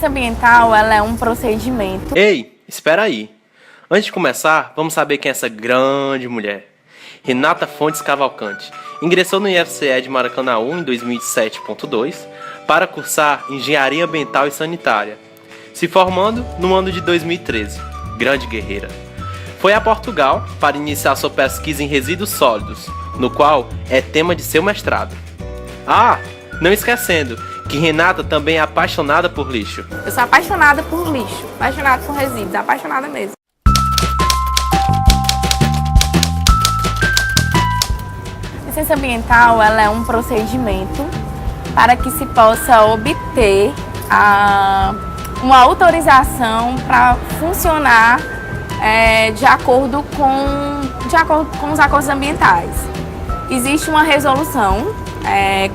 licença ambiental, ela é um procedimento. Ei, espera aí. Antes de começar, vamos saber quem é essa grande mulher. Renata Fontes Cavalcante ingressou no IFCE de Maracanaú em 2007.2 para cursar Engenharia Ambiental e Sanitária, se formando no ano de 2013. Grande guerreira. Foi a Portugal para iniciar sua pesquisa em resíduos sólidos, no qual é tema de seu mestrado. Ah, não esquecendo que Renata também é apaixonada por lixo. Eu sou apaixonada por lixo, apaixonada por resíduos, apaixonada mesmo. A licença ambiental, ela é um procedimento para que se possa obter uma autorização para funcionar de acordo com os acordos ambientais. Existe uma resolução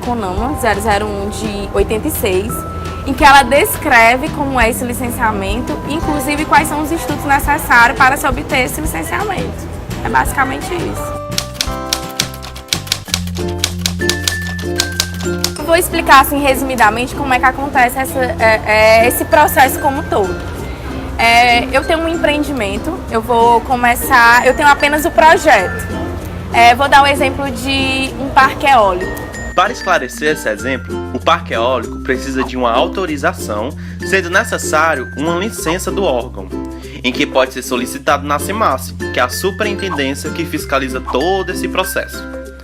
CONAMA 001 de 86, em que ela descreve como é esse licenciamento, inclusive quais são os estudos necessários para se obter esse licenciamento. É basicamente isso. Vou explicar assim resumidamente como é que acontece esse processo como um todo. Eu tenho um empreendimento, eu tenho apenas o projeto. Vou dar um exemplo de um parque eólico. Para esclarecer esse exemplo, o parque eólico precisa de uma autorização, sendo necessário uma licença do órgão, em que pode ser solicitado na SEMASSE, que é a superintendência que fiscaliza todo esse processo.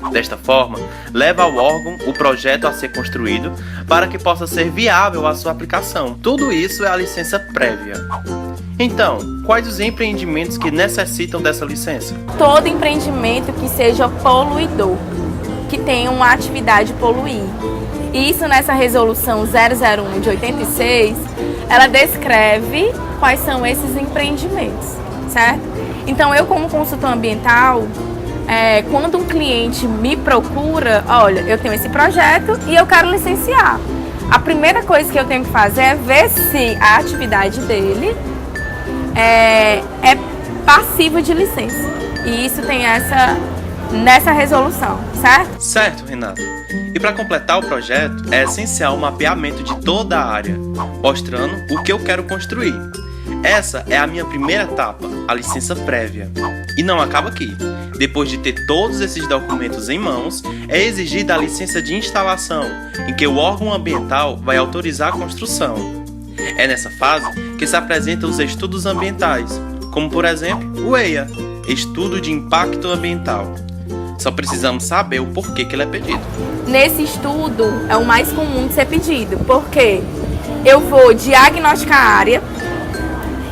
Desta forma, leva ao órgão o projeto a ser construído para que possa ser viável a sua aplicação. Tudo isso é a licença prévia. Então, quais os empreendimentos que necessitam dessa licença? Todo empreendimento que seja poluidor, que tenha uma atividade poluir. Isso nessa resolução 001 de 86, ela descreve quais são esses empreendimentos, certo? Então eu como consultor ambiental, quando um cliente me procura, olha, eu tenho esse projeto e eu quero licenciar. A primeira coisa que eu tenho que fazer é ver se a atividade dele é passiva de licença. E isso tem nessa resolução, certo? Certo, Renata. E para completar o projeto, é essencial o mapeamento de toda a área, mostrando o que eu quero construir. Essa é a minha primeira etapa, a licença prévia. E não acaba aqui. Depois de ter todos esses documentos em mãos, é exigida a licença de instalação, em que o órgão ambiental vai autorizar a construção. É nessa fase que se apresentam os estudos ambientais, como por exemplo o EIA, Estudo de Impacto Ambiental. Só precisamos saber o porquê que ele é pedido. Nesse estudo é o mais comum de ser pedido, porque eu vou diagnosticar a área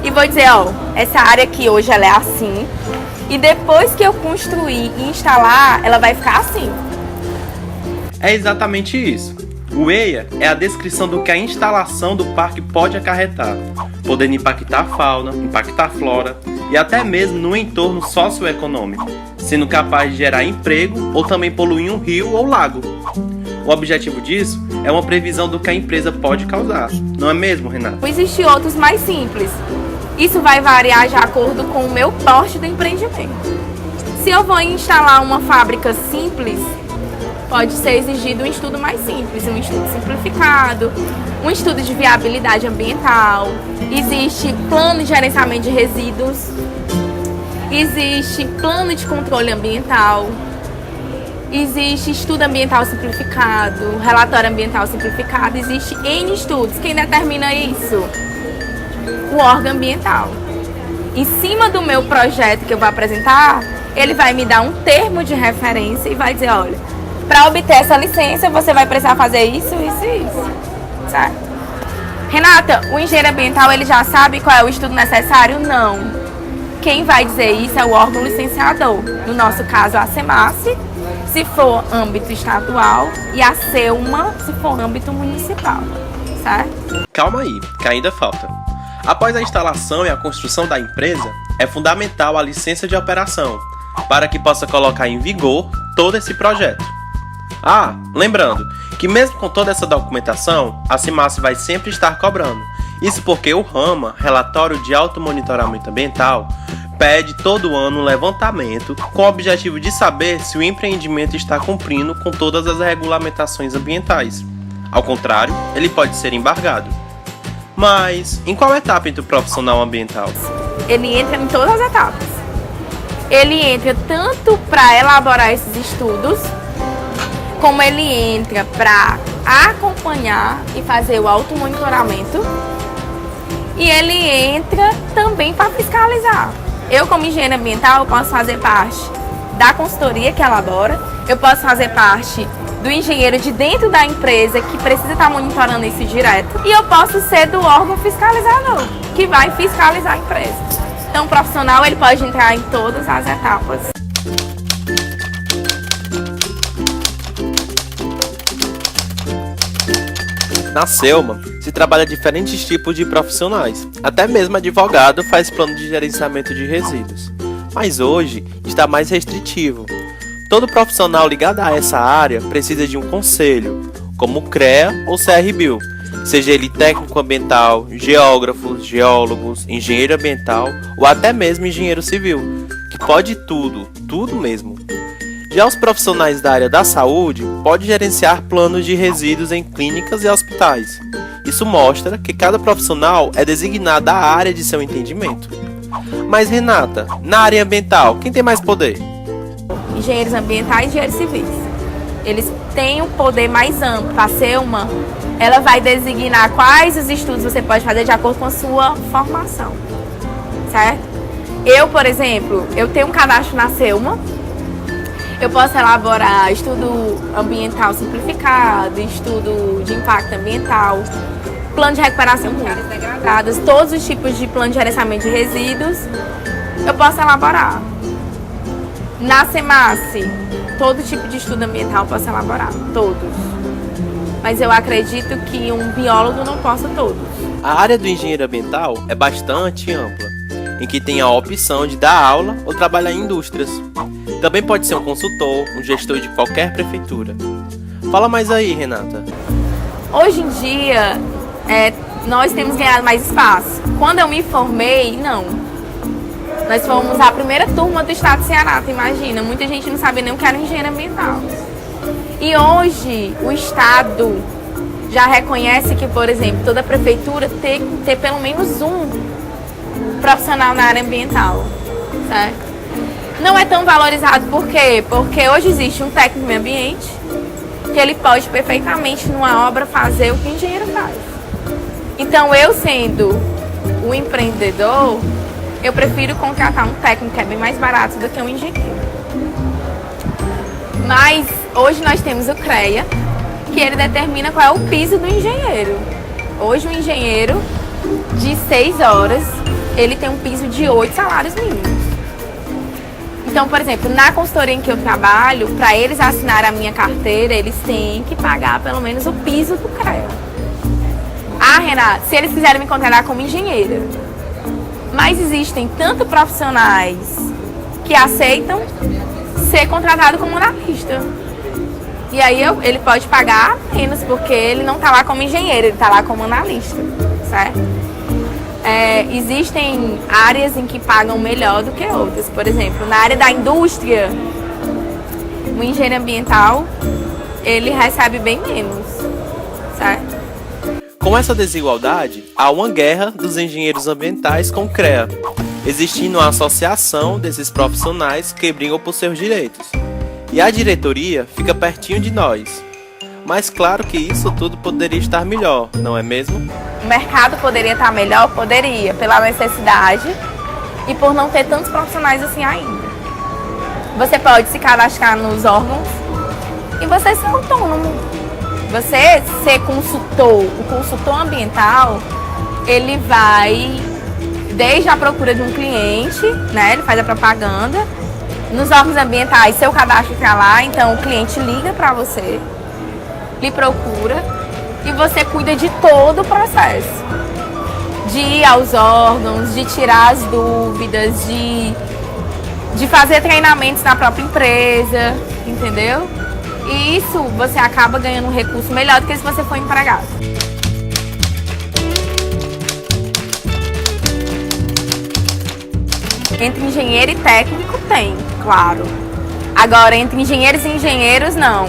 e vou dizer, essa área aqui hoje ela é assim, e depois que eu construir e instalar, ela vai ficar assim. É exatamente isso. O EIA é a descrição do que a instalação do parque pode acarretar, podendo impactar a fauna, impactar a flora e até mesmo no entorno socioeconômico, sendo capaz de gerar emprego ou também poluir um rio ou lago. O objetivo disso é uma previsão do que a empresa pode causar, não é mesmo, Renata? Existem outros mais simples. Isso vai variar de acordo com o meu porte do empreendimento. Se eu vou instalar uma fábrica simples, pode ser exigido um estudo mais simples, um estudo simplificado, um estudo de viabilidade ambiental, existe plano de gerenciamento de resíduos, existe plano de controle ambiental, existe estudo ambiental simplificado, relatório ambiental simplificado, existe N estudos. Quem determina isso? O órgão ambiental. Em cima do meu projeto que eu vou apresentar, ele vai me dar um termo de referência e vai dizer, olha, para obter essa licença, você vai precisar fazer isso, isso e isso, certo? Renata, o engenheiro ambiental, ele já sabe qual é o estudo necessário? Não. Quem vai dizer isso é o órgão licenciador. No nosso caso, a SEMASSE, se for âmbito estadual, e a SEUMA, se for âmbito municipal, certo? Calma aí, que ainda falta. Após a instalação e a construção da empresa, é fundamental a licença de operação, para que possa colocar em vigor todo esse projeto. Lembrando que mesmo com toda essa documentação, a SEMASSE vai sempre estar cobrando. Isso porque o RAMA, Relatório de Automonitoramento Ambiental, pede todo ano um levantamento com o objetivo de saber se o empreendimento está cumprindo com todas as regulamentações ambientais. Ao contrário, ele pode ser embargado. Mas em qual etapa entra o profissional ambiental? Ele entra em todas as etapas. Ele entra tanto para elaborar esses estudos, como ele entra para acompanhar e fazer o automonitoramento, e ele entra também para fiscalizar. Eu, como engenheiro ambiental, eu posso fazer parte da consultoria que elabora, eu posso fazer parte do engenheiro de dentro da empresa que precisa estar monitorando isso direto, e eu posso ser do órgão fiscalizador, que vai fiscalizar a empresa. Então, o profissional ele pode entrar em todas as etapas. Na Selma, se trabalha diferentes tipos de profissionais. Até mesmo advogado faz plano de gerenciamento de resíduos. Mas hoje está mais restritivo. Todo profissional ligado a essa área precisa de um conselho, como o CREA ou CRBio, seja ele técnico ambiental, geógrafos, geólogos, engenheiro ambiental ou até mesmo engenheiro civil, que pode tudo mesmo. Já os profissionais da área da saúde podem gerenciar planos de resíduos em clínicas e hospitais. Isso mostra que cada profissional é designado à área de seu entendimento. Mas Renata, na área ambiental, quem tem mais poder? Engenheiros ambientais e engenheiros civis. Eles têm um poder mais amplo. A Selma, ela vai designar quais os estudos você pode fazer de acordo com a sua formação, certo? Eu, por exemplo, eu tenho um cadastro na Selma. Eu posso elaborar estudo ambiental simplificado, estudo de impacto ambiental, plano de recuperação de áreas degradadas, todos os tipos de plano de gerenciamento de resíduos, eu posso elaborar. Na SEMASSE, todo tipo de estudo ambiental eu posso elaborar, todos. Mas eu acredito que um biólogo não possa todos. A área do engenheiro ambiental é bastante ampla, em que tem a opção de dar aula ou trabalhar em indústrias. Também pode ser um consultor, um gestor de qualquer prefeitura. Fala mais aí, Renata. Hoje em dia, nós temos ganhado mais espaço. Quando eu me formei, não. Nós fomos a primeira turma do estado do Ceará, tu imagina? Muita gente não sabia nem o que era engenheiro ambiental. E hoje, o estado já reconhece que, por exemplo, toda prefeitura tem que ter pelo menos um profissional na área ambiental, certo? Não é tão valorizado, por quê? Porque hoje existe um técnico de meio ambiente que ele pode perfeitamente numa obra fazer o que o engenheiro faz. Então, eu sendo o empreendedor, eu prefiro contratar um técnico que é bem mais barato do que um engenheiro. Mas hoje nós temos o CREA, que ele determina qual é o piso do engenheiro. Hoje o engenheiro de 6 horas, ele tem um piso de 8 salários mínimos. Então, por exemplo, na consultoria em que eu trabalho, para eles assinarem a minha carteira, eles têm que pagar pelo menos o piso do CREA. Ah, Renata, se eles quiserem me contratar como engenheira. Mas existem tanto profissionais que aceitam ser contratado como analista. E aí ele pode pagar menos, porque ele não está lá como engenheiro, ele está lá como analista, certo? Existem áreas em que pagam melhor do que outras. Por exemplo, na área da indústria, o engenheiro ambiental, ele recebe bem menos, certo? Com essa desigualdade, há uma guerra dos engenheiros ambientais com o CREA, existindo uma associação desses profissionais que brigam por seus direitos. E a diretoria fica pertinho de nós. Mas claro que isso tudo poderia estar melhor, não é mesmo? O mercado poderia estar melhor? Poderia, pela necessidade e por não ter tantos profissionais assim ainda. Você pode se cadastrar nos órgãos e você ser autônomo. Você ser consultor, o consultor ambiental, ele vai desde a procura de um cliente, né? Ele faz a propaganda. Nos órgãos ambientais, seu cadastro está lá, então o cliente liga para você, lhe procura e você cuida de todo o processo. De ir aos órgãos, de tirar as dúvidas, de fazer treinamentos na própria empresa, entendeu? E isso você acaba ganhando um recurso melhor do que se você for empregado. Entre engenheiro e técnico tem, claro. Agora, entre engenheiros e engenheiros, não.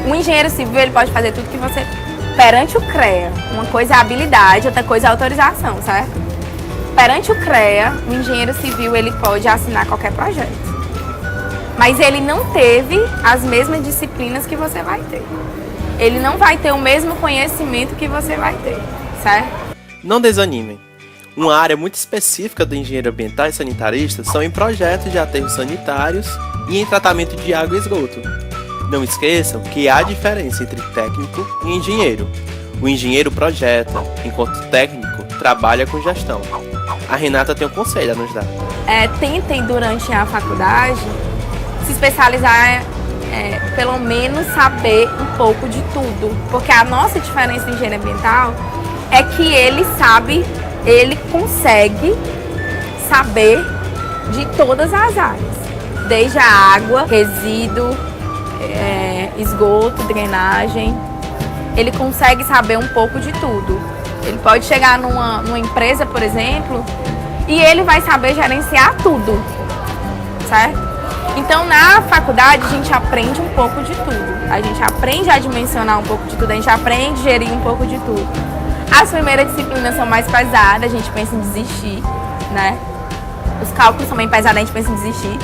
Um engenheiro civil ele pode fazer tudo que você perante o CREA, uma coisa é habilidade, outra coisa é autorização, certo? Perante o CREA, o engenheiro civil ele pode assinar qualquer projeto. Mas ele não teve as mesmas disciplinas que você vai ter. Ele não vai ter o mesmo conhecimento que você vai ter, certo? Não desanimem. Uma área muito específica do engenheiro ambiental e sanitarista são em projetos de aterros sanitários e em tratamento de água e esgoto. Não esqueçam que há diferença entre técnico e engenheiro. O engenheiro projeta, enquanto o técnico trabalha com gestão. A Renata tem um conselho a nos dar. Tentem durante a faculdade se especializar, pelo menos saber um pouco de tudo. Porque a nossa diferença do engenheiro ambiental é que ele consegue saber de todas as áreas. Desde a água, resíduo, esgoto, drenagem. Ele consegue saber um pouco de tudo. Ele pode chegar numa empresa, por exemplo, e ele vai saber gerenciar tudo, certo? Então, na faculdade, a gente aprende um pouco de tudo. A gente aprende a dimensionar um pouco de tudo, a gente aprende a gerir um pouco de tudo. As primeiras disciplinas são mais pesadas, a gente pensa em desistir, né? Os cálculos são bem pesados, a gente pensa em desistir.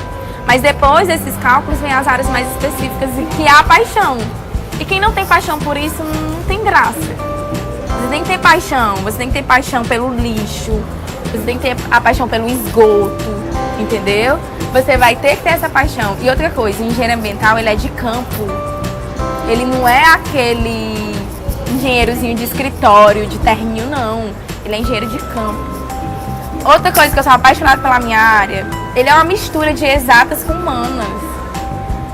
Mas depois desses cálculos, vem as áreas mais específicas e que há paixão. E quem não tem paixão por isso, não tem graça. Você tem que ter paixão, você tem que ter paixão pelo lixo, você tem que ter a paixão pelo esgoto, entendeu? Você vai ter que ter essa paixão. E outra coisa, o engenheiro ambiental, ele é de campo. Ele não é aquele engenheirozinho de escritório, de terrinho, não. Ele é engenheiro de campo. Outra coisa que eu sou apaixonada pela minha área, ele é uma mistura de exatas com humanas.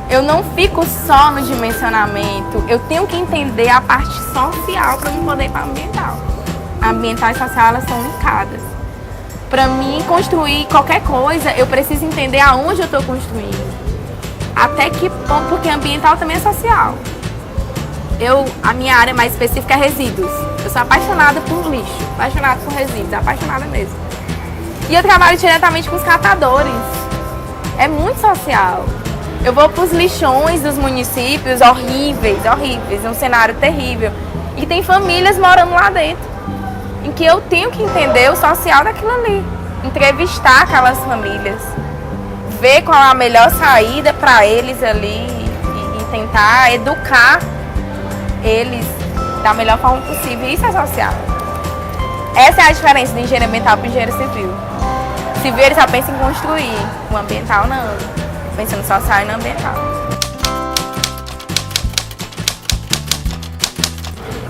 Eu não fico só no dimensionamento, eu tenho que entender a parte social para eu poder ir para a ambiental. A ambiental e social, elas são linkadas. Para mim construir qualquer coisa, eu preciso entender aonde eu estou construindo. Até que ponto, porque ambiental também é social. A minha área mais específica é resíduos. Eu sou apaixonada por lixo, apaixonada por resíduos, apaixonada mesmo. E eu trabalho diretamente com os catadores. É muito social. Eu vou para os lixões dos municípios, horríveis, é um cenário terrível. E tem famílias morando lá dentro, em que eu tenho que entender o social daquilo ali. Entrevistar aquelas famílias, ver qual é a melhor saída para eles ali e tentar educar eles da melhor forma possível. Isso é social. Essa é a diferença do engenheiro ambiental para o engenheiro civil. O civil ele só pensa em construir, o ambiental não. Pensa no social e no ambiental.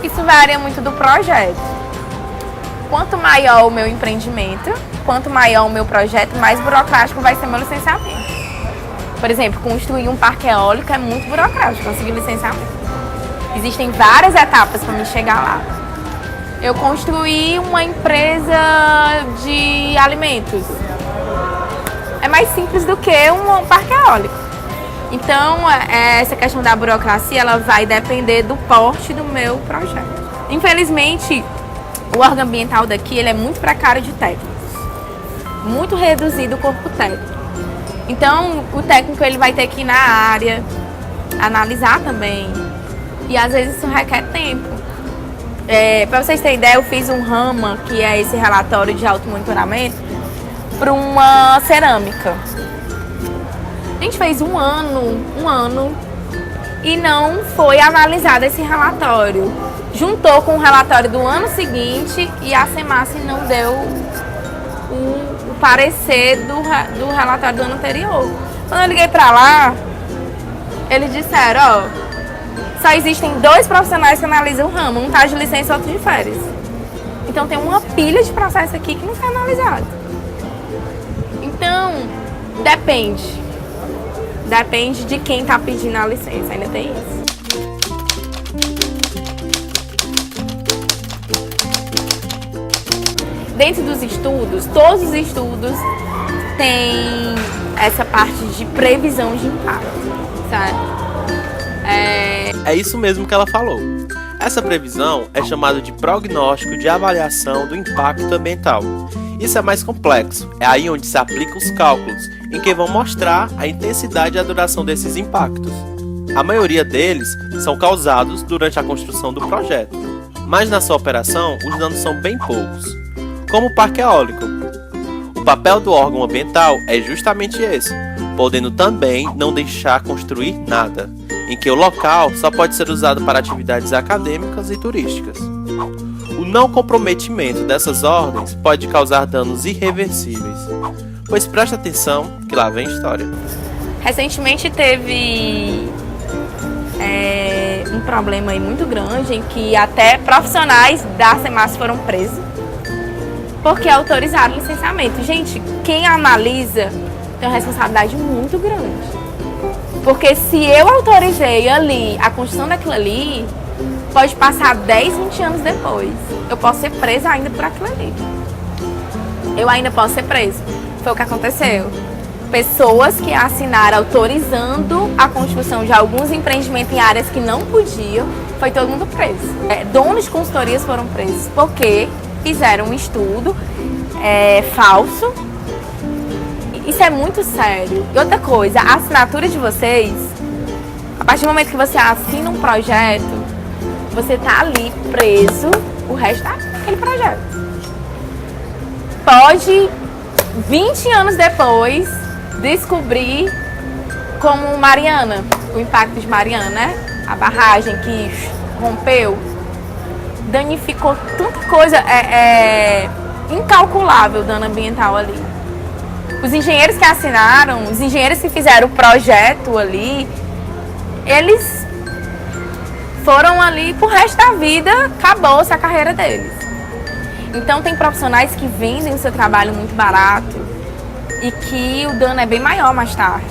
Isso varia muito do projeto. Quanto maior o meu empreendimento, quanto maior o meu projeto, mais burocrático vai ser meu licenciamento. Por exemplo, construir um parque eólico é muito burocrático, conseguir licenciamento. Existem várias etapas para me chegar lá. Eu construí uma empresa de alimentos. É mais simples do que um parque eólico. Então, essa questão da burocracia, ela vai depender do porte do meu projeto. Infelizmente, o órgão ambiental daqui, ele é muito precário de técnicos. Muito reduzido o corpo técnico. Então, o técnico ele vai ter que ir na área, analisar também. E às vezes isso requer tempo. Para vocês terem ideia, eu fiz um RAMA, que é esse relatório de automonitoramento, para uma cerâmica. A gente fez um ano, e não foi analisado esse relatório. Juntou com o relatório do ano seguinte e a SEMASSE não deu o parecer do relatório do ano anterior. Quando eu liguei para lá, eles disseram, só existem 2 profissionais que analisam o ramo, um está de licença e outro de férias. Então tem uma pilha de processo aqui que não foi analisado. Então, depende. Depende de quem está pedindo a licença, ainda tem isso. Dentro dos estudos, todos os estudos têm essa parte de previsão de impacto, sabe? É isso mesmo que ela falou. Essa previsão é chamada de prognóstico de avaliação do impacto ambiental. Isso é mais complexo, é aí onde se aplicam os cálculos, em que vão mostrar a intensidade e a duração desses impactos. A maioria deles são causados durante a construção do projeto. mas na sua operação os danos são bem poucos, como o parque eólico. O papel do órgão ambiental é justamente esse, podendo também não deixar construir nada, em que o local só pode ser usado para atividades acadêmicas e turísticas. O não comprometimento dessas ordens pode causar danos irreversíveis, pois preste atenção que lá vem história. Recentemente teve um problema aí muito grande em que até profissionais da SEMAS foram presos porque autorizaram o licenciamento. Gente, quem analisa tem uma responsabilidade muito grande. Porque se eu autorizei ali a construção daquilo ali, pode passar 10, 20 anos depois. Eu posso ser presa ainda por aquilo ali. Eu ainda posso ser preso. Foi o que aconteceu. Pessoas que assinaram autorizando a construção de alguns empreendimentos em áreas que não podiam, foi todo mundo preso. Donos de consultorias foram presos porque fizeram um estudo falso. Isso é muito sério. E outra coisa, a assinatura de vocês, a partir do momento que você assina um projeto, você tá ali preso o resto daquele projeto. Pode, 20 anos depois, descobrir como Mariana, o impacto de Mariana, né? A barragem que rompeu, danificou tanta coisa, incalculável dano ambiental ali. Os engenheiros que assinaram, os engenheiros que fizeram o projeto ali, eles foram ali pro resto da vida, acabou-se a carreira deles. Então tem profissionais que vendem o seu trabalho muito barato e que o dano é bem maior mais tarde.